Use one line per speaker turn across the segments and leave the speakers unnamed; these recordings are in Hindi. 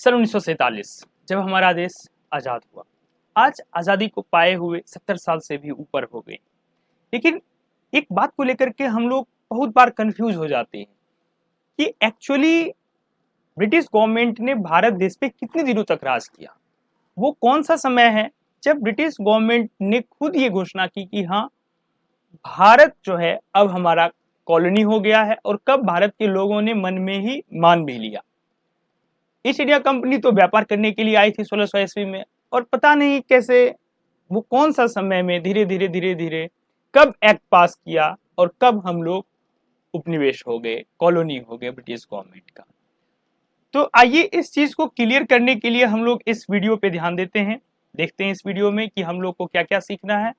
सन 1947 जब हमारा देश आज़ाद हुआ। आज आज़ादी को पाए हुए 70 साल से भी ऊपर हो गए। लेकिन एक बात को लेकर के हम लोग बहुत बार कंफ्यूज हो जाते हैं कि एक्चुअली ब्रिटिश गवर्नमेंट ने भारत देश पे कितने दिनों तक राज किया। वो कौन सा समय है जब ब्रिटिश गवर्नमेंट ने खुद ये घोषणा की कि हाँ, भारत जो है अब हमारा कॉलोनी हो गया है, और कब भारत के लोगों ने मन में ही मान भी लिया। ईस्ट इंडिया कंपनी तो व्यापार करने के लिए आई थी 1600 ईस्वी में, और पता नहीं कैसे वो कौन सा समय में धीरे धीरे कब एक्ट पास किया और कब हम लोग उपनिवेश हो गए, कॉलोनी हो गए ब्रिटिश गवर्नमेंट का। तो आइए इस चीज को क्लियर करने के लिए हम लोग इस वीडियो पे ध्यान देते हैं, देखते हैं इस वीडियो में कि हम लोग को क्या क्या सीखना है।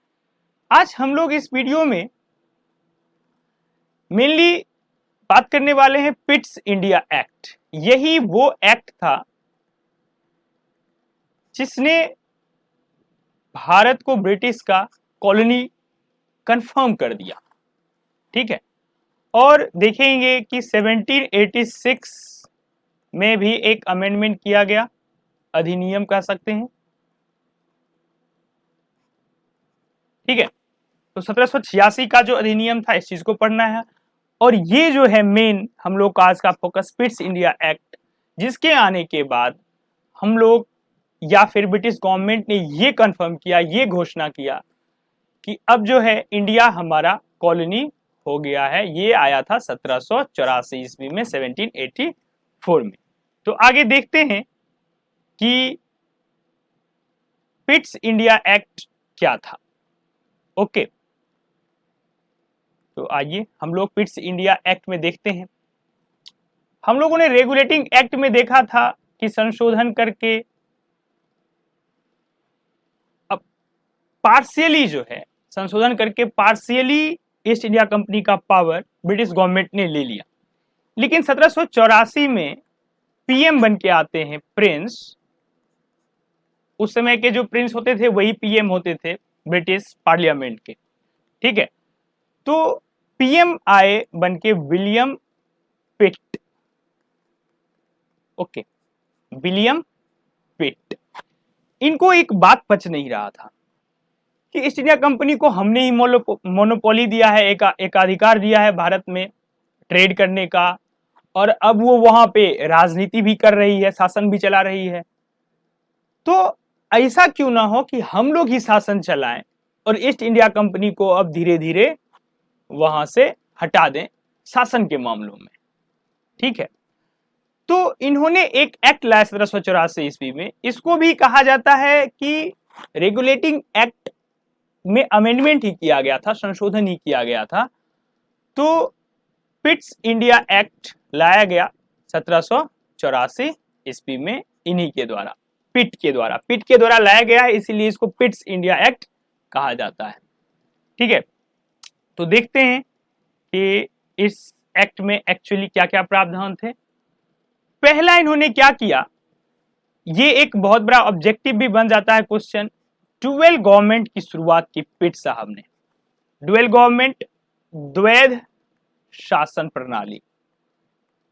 आज हम लोग इस वीडियो में मेनली बात करने वाले हैं पिट्स इंडिया एक्ट। यही वो एक्ट था जिसने भारत को ब्रिटिश का कॉलोनी कंफर्म कर दिया। ठीक है, और देखेंगे कि 1786 में भी एक अमेंडमेंट किया गया, अधिनियम कह सकते हैं। ठीक है, तो 1786 का जो अधिनियम था, इस चीज को पढ़ना है। और ये जो है मेन हम लोग का आज का फोकस, पिट्स इंडिया एक्ट, जिसके आने के बाद हम लोग या फिर ब्रिटिश गवर्नमेंट ने ये कंफर्म किया, ये घोषणा किया कि अब जो है इंडिया हमारा कॉलोनी हो गया है। ये आया था 1784 ईस्वी में, 1784 में। तो आगे देखते हैं कि पिट्स इंडिया एक्ट क्या था। ओके, तो आइए हम लोग पिट्स इंडिया एक्ट में देखते हैं। हम लोगों ने रेगुलेटिंग एक्ट में देखा था कि संशोधन करके अब पार्शियली जो है संशोधन करके पार्शियली ईस्ट इंडिया कंपनी का पावर ब्रिटिश गवर्नमेंट ने ले लिया। लेकिन 1784 में पीएम बन के आते हैं प्रिंस। उस समय के जो प्रिंस होते थे वही पीएम होते थे ब्रिटिश पार्लियामेंट के। ठीक है, तो पीएम आए बन के विलियम पिट। ओके, विलियम पिट। इनको एक बात पच नहीं रहा था कि ईस्ट इंडिया कंपनी को हमने ही मोनोपोली दिया है, एक अधिकार दिया है भारत में ट्रेड करने का, और अब वो वहां पे राजनीति भी कर रही है, शासन भी चला रही है। तो ऐसा क्यों ना हो कि हम लोग ही शासन चलाएं और ईस्ट इंडिया कंपनी को अब धीरे धीरे वहां से हटा दें शासन के मामलों में। ठीक है, तो इन्होंने एक एक्ट लाया 1784 ईस्वी में। इसको भी कहा जाता है कि रेगुलेटिंग एक्ट में अमेंडमेंट ही किया गया था, संशोधन ही किया गया था। तो पिट्स इंडिया एक्ट लाया गया 1784 ईस्वी में, इन्हीं के द्वारा, पिट के द्वारा लाया गया है, इसीलिए इसको पिट्स इंडिया एक्ट कहा जाता है। ठीक है, तो देखते हैं कि इस एक्ट में एक्चुअली क्या क्या प्रावधान थे। पहला इन्होंने क्या किया, ये एक बहुत बड़ा ऑब्जेक्टिव भी बन जाता है क्वेश्चन। डुअल गवर्नमेंट की शुरुआत की पिट साहब ने। डुअल गवर्नमेंट, द्वैध शासन प्रणाली,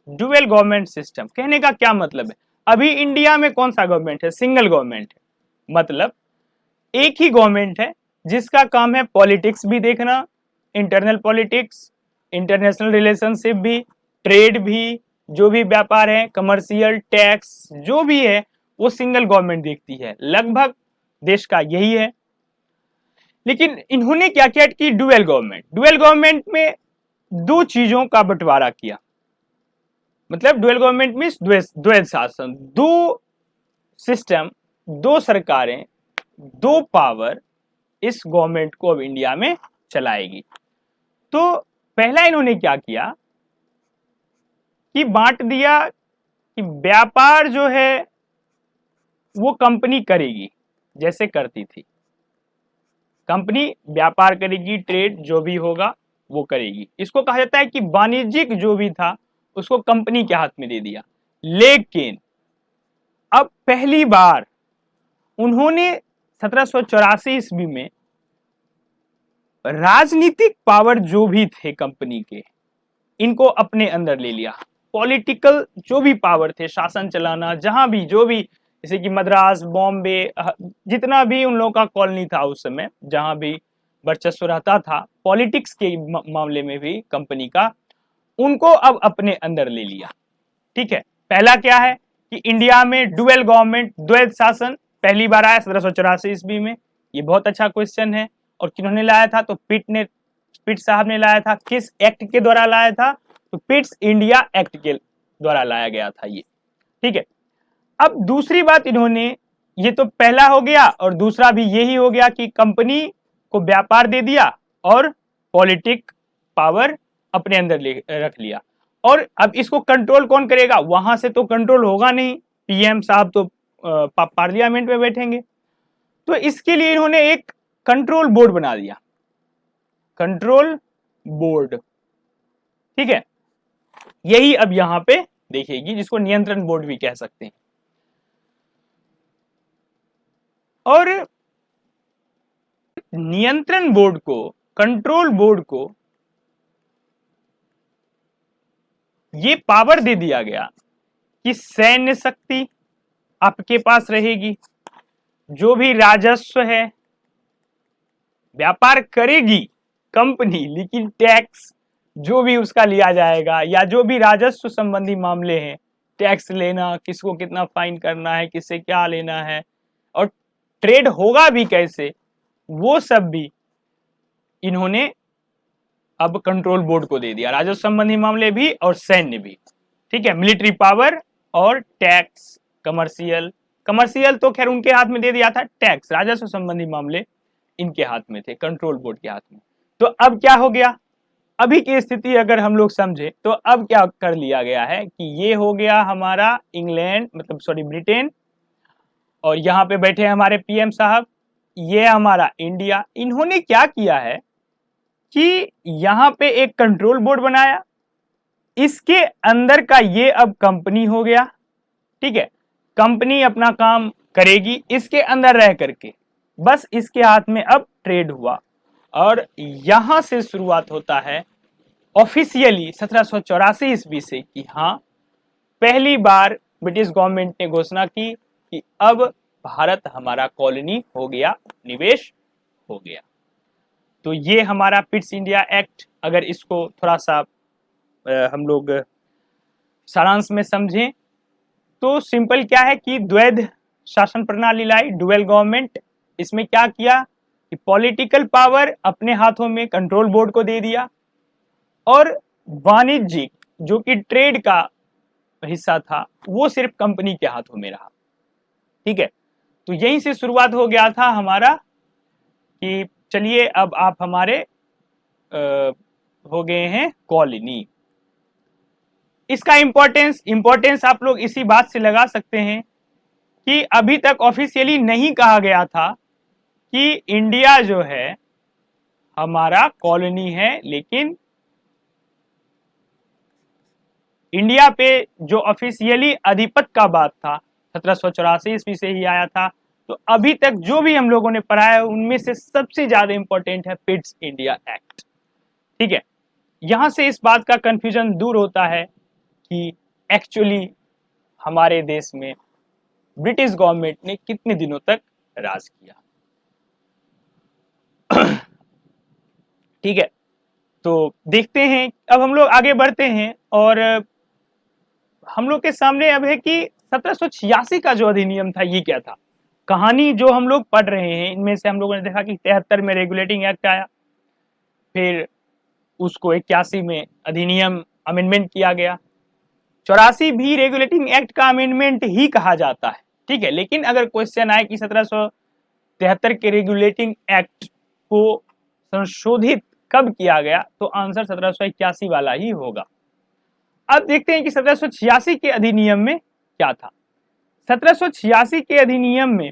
डुअल गवर्नमेंट सिस्टम। कहने का क्या मतलब है, अभी इंडिया में कौन सा गवर्नमेंट है, सिंगल गवर्नमेंट है। मतलब एक ही गवर्नमेंट है जिसका काम है पॉलिटिक्स भी देखना, इंटरनल पॉलिटिक्स, इंटरनेशनल रिलेशनशिप भी, ट्रेड भी, जो भी व्यापार है, कमर्शियल, टैक्स, जो भी है वो सिंगल गवर्नमेंट देखती है। लगभग देश का यही है। लेकिन इन्होंने क्या किया कि डुअल गवर्नमेंट में दो चीजों का बंटवारा किया। मतलब डुअल गवर्नमेंट मींस द्वैध शासन, दो सिस्टम, दो सरकारें, दो पावर इस गवर्नमेंट को अब इंडिया में चलाएगी। तो पहला इन्होंने क्या किया कि बांट दिया कि व्यापार जो है वो कंपनी करेगी, जैसे करती थी। कंपनी व्यापार करेगी, ट्रेड जो भी होगा वो करेगी। इसको कहा जाता है कि वाणिज्यिक जो भी था उसको कंपनी के हाथ में दे दिया। लेकिन अब पहली बार उन्होंने 1784 ईस्वी में राजनीतिक पावर जो भी थे कंपनी के, इनको अपने अंदर ले लिया। पॉलिटिकल जो भी पावर थे, शासन चलाना, जहां भी जो भी, जैसे कि मद्रास, बॉम्बे, जितना भी उन लोगों का कॉलोनी था उस समय, जहां भी वर्चस्व रहता था पॉलिटिक्स के मामले में भी कंपनी का, उनको अब अपने अंदर ले लिया। ठीक है, पहला क्या है कि इंडिया में डुअल गवर्नमेंट, द्वैध शासन पहली बार आया 1784 ईस्वी में। ये बहुत अच्छा क्वेश्चन है। और किन्होंने लाया था? तो पिट साहब ने लाया था। किस एक्ट के द्वारा लाया था? तो पिट्स इंडिया एक्ट के द्वारा लाया गया था ये। ठीक है, अब दूसरी बात इन्होंने, ये तो पहला हो गया, और दूसरा भी यही हो गया कि कंपनी को व्यापार दे दिया और पॉलिटिक पावर अपने अंदर रख लिया। और अब इसको कंट्रोल कौन करेगा? वहां से तो कंट्रोल होगा नहीं, पीएम साहब तो पार्लियामेंट में बैठेंगे। तो इसके लिए इन्होंने एक कंट्रोल बोर्ड बना दिया, कंट्रोल बोर्ड। ठीक है, यही अब यहां पे देखिएगी, जिसको नियंत्रण बोर्ड भी कह सकते हैं। और नियंत्रण बोर्ड को, कंट्रोल बोर्ड को ये पावर दे दिया गया कि सैन्य शक्ति आपके पास रहेगी, जो भी राजस्व है व्यापार करेगी कंपनी, लेकिन टैक्स जो भी उसका लिया जाएगा, या जो भी राजस्व संबंधी मामले हैं, टैक्स लेना, किसको कितना फाइन करना है, किससे क्या लेना है, और ट्रेड होगा भी कैसे, वो सब भी इन्होंने अब कंट्रोल बोर्ड को दे दिया, राजस्व संबंधी मामले भी और सैन्य भी। ठीक है, मिलिट्री पावर और टैक्स, कमर्शियल तो खैर उनके हाथ में दे दिया था, टैक्स, राजस्व संबंधी मामले इनके हाथ में थे, कंट्रोल बोर्ड के हाथ में। तो अब क्या हो गया, अभी की स्थिति अगर हम लोग समझे तो अब क्या कर लिया गया है कि ये हो गया हमारा इंग्लैंड, मतलब सॉरी ब्रिटेन, और यहाँ पे बैठे हैं हमारे पीएम साहब, ये हमारा इंडिया। इन्होंने क्या किया है कि यहाँ पे एक कंट्रोल बोर्ड बनाया, इसके अंदर का ये अब कंपनी हो गया। ठीक है, कंपनी अपना काम करेगी इसके अंदर रह करके, बस इसके हाथ में अब ट्रेड हुआ। और यहां से शुरुआत होता है ऑफिशियली 1784 ईस्वी से कि हाँ, पहली बार ब्रिटिश गवर्नमेंट ने घोषणा की कि अब भारत हमारा कॉलोनी हो गया, निवेश हो गया। तो ये हमारा पिट्स इंडिया एक्ट, अगर इसको थोड़ा सा हम लोग सारांश में समझें तो सिंपल क्या है कि द्वैध शासन प्रणाली लाई, डुअल गवर्नमेंट। इसमें क्या किया कि पॉलिटिकल पावर अपने हाथों में कंट्रोल बोर्ड को दे दिया, और वाणिज्यिक जो कि ट्रेड का हिस्सा था वो सिर्फ कंपनी के हाथों में रहा। ठीक है, तो यहीं से शुरुआत हो गया था हमारा कि चलिए अब आप हमारे हो गए हैं कॉलोनी। इसका इंपॉर्टेंस आप लोग इसी बात से लगा सकते हैं कि अभी तक ऑफिशियली नहीं कहा गया था कि इंडिया जो है हमारा कॉलोनी है, लेकिन इंडिया पे जो ऑफिशियली अधिपत्य का बात था 1784 ईस्वी से ही आया था। तो अभी तक जो भी हम लोगों ने पढ़ा है उनमें से सबसे ज्यादा इंपॉर्टेंट है पिट्स इंडिया एक्ट। ठीक है, यहां से इस बात का कंफ्यूजन दूर होता है कि एक्चुअली हमारे देश में ब्रिटिश गवर्नमेंट ने कितने दिनों तक राज किया। ठीक है, तो देखते हैं, अब हम लोग आगे बढ़ते हैं, और हम लोग के सामने अब है कि 1786 का जो अधिनियम था ये क्या था। कहानी जो हम लोग पढ़ रहे हैं इनमें से हम लोगों ने देखा कि 73 में रेगुलेटिंग एक्ट आया, फिर उसको 81 में अधिनियम अमेंडमेंट किया गया। 84 भी रेगुलेटिंग एक्ट का अमेंडमेंट ही कहा जाता है। ठीक है, लेकिन अगर क्वेश्चन आए कि 1773 के रेगुलेटिंग एक्ट को संशोधित कब किया गया, तो आंसर 1781 वाला ही होगा। अब देखते हैं कि 1786 के अधिनियम में क्या था। 1786 के अधिनियम में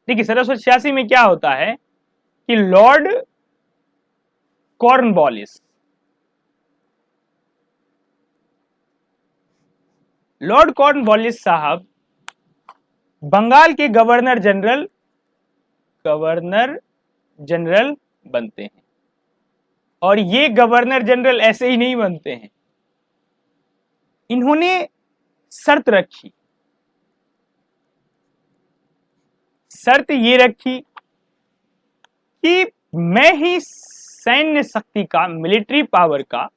देखिए 1786 में क्या होता है कि लॉर्ड कॉर्नवालिस साहब बंगाल के गवर्नर जनरल बनते हैं। और ये गवर्नर जनरल ऐसे ही नहीं बनते हैं, इन्होंने शर्त रखी, शर्त ये रखी कि मैं ही सैन्य शक्ति का, मिलिट्री पावर का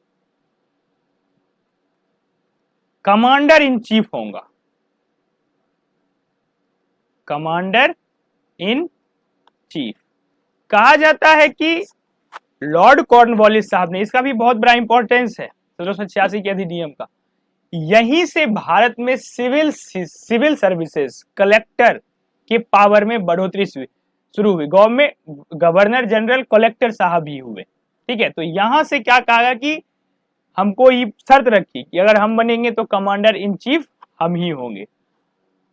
कमांडर इन चीफ होऊंगा, कमांडर इन चीफ। कहा जाता है कि लॉर्ड कॉर्नवालिस साहब ने, इसका भी बहुत बड़ा इंपॉर्टेंस है 1786 के अधिनियम का, यहीं से भारत में सिविल सर्विसेज, कलेक्टर के पावर में बढ़ोतरी शुरू हुई। गवर्नर जनरल कलेक्टर साहब ही हुए, ठीक है। तो यहां से क्या कहा कि हमको ये शर्त रखी कि अगर हम बनेंगे तो कमांडर इन चीफ हम ही होंगे,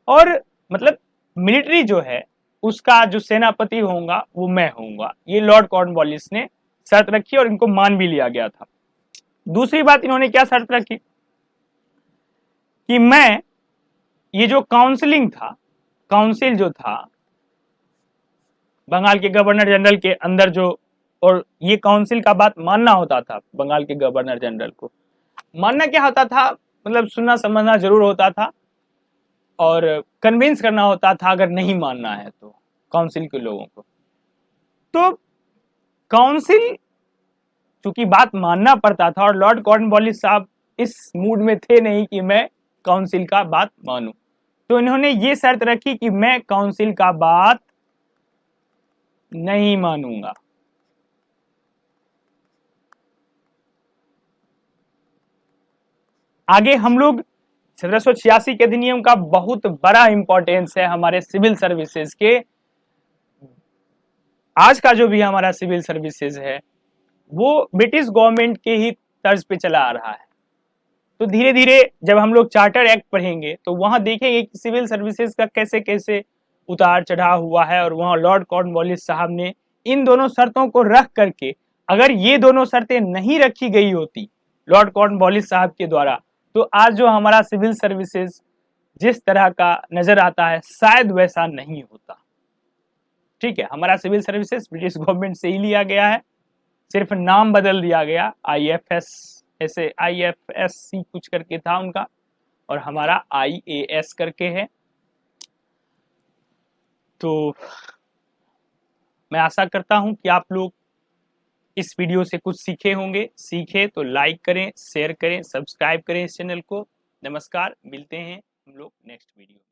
और मतलब मिलिट्री जो है उसका जो सेनापति होगा वो मैं होऊंगा। ये लॉर्ड कॉर्नवालिस ने शर्त रखी और इनको मान भी लिया गया था। दूसरी बात इन्होंने क्या शर्त रखी कि मैं, ये जो काउंसिलिंग था, काउंसिल जो था बंगाल के गवर्नर जनरल के अंदर जो, और ये काउंसिल का बात मानना होता था, बंगाल के गवर्नर जनरल को मानना क्या होता था, मतलब सुनना समझना जरूर होता था और कन्विंस करना होता था अगर नहीं मानना है तो काउंसिल के लोगों को। तो काउंसिल चूंकि बात मानना पड़ता था और लॉर्ड कॉर्नवालिस साहब इस मूड में थे नहीं कि मैं काउंसिल का बात मानूं, तो इन्होंने ये शर्त रखी कि मैं काउंसिल का बात नहीं मानूंगा। आगे हम लोग 1786 के अधिनियम का बहुत बड़ा इंपॉर्टेंस है हमारे सिविल सर्विसेज के। आज का जो भी हमारा सिविल सर्विसेज है वो ब्रिटिश गवर्नमेंट के ही तर्ज पे चला आ रहा है। तो धीरे धीरे जब हम लोग चार्टर एक्ट पढ़ेंगे तो वहां देखेंगे कि सिविल सर्विसेज का कैसे कैसे उतार चढ़ाव हुआ है, और वहां लॉर्ड कॉर्नवालिस साहब ने इन दोनों शर्तों को रख करके, अगर ये दोनों शर्तें नहीं रखी गई होती लॉर्ड कॉर्नवालिस साहब के द्वारा, तो आज जो हमारा सिविल सर्विसेज जिस तरह का नजर आता है शायद वैसा नहीं होता। ठीक है, हमारा सिविल सर्विसेज ब्रिटिश गवर्नमेंट से ही लिया गया है, सिर्फ नाम बदल दिया गया, IFS ऐसे IFSC कुछ करके था उनका, और हमारा IAS करके है। तो मैं आशा करता हूं कि आप लोग इस वीडियो से कुछ सीखे होंगे। सीखे तो लाइक करें, शेयर करें, सब्सक्राइब करें इस चैनल को। नमस्कार, मिलते हैं हम लोग नेक्स्ट वीडियो में।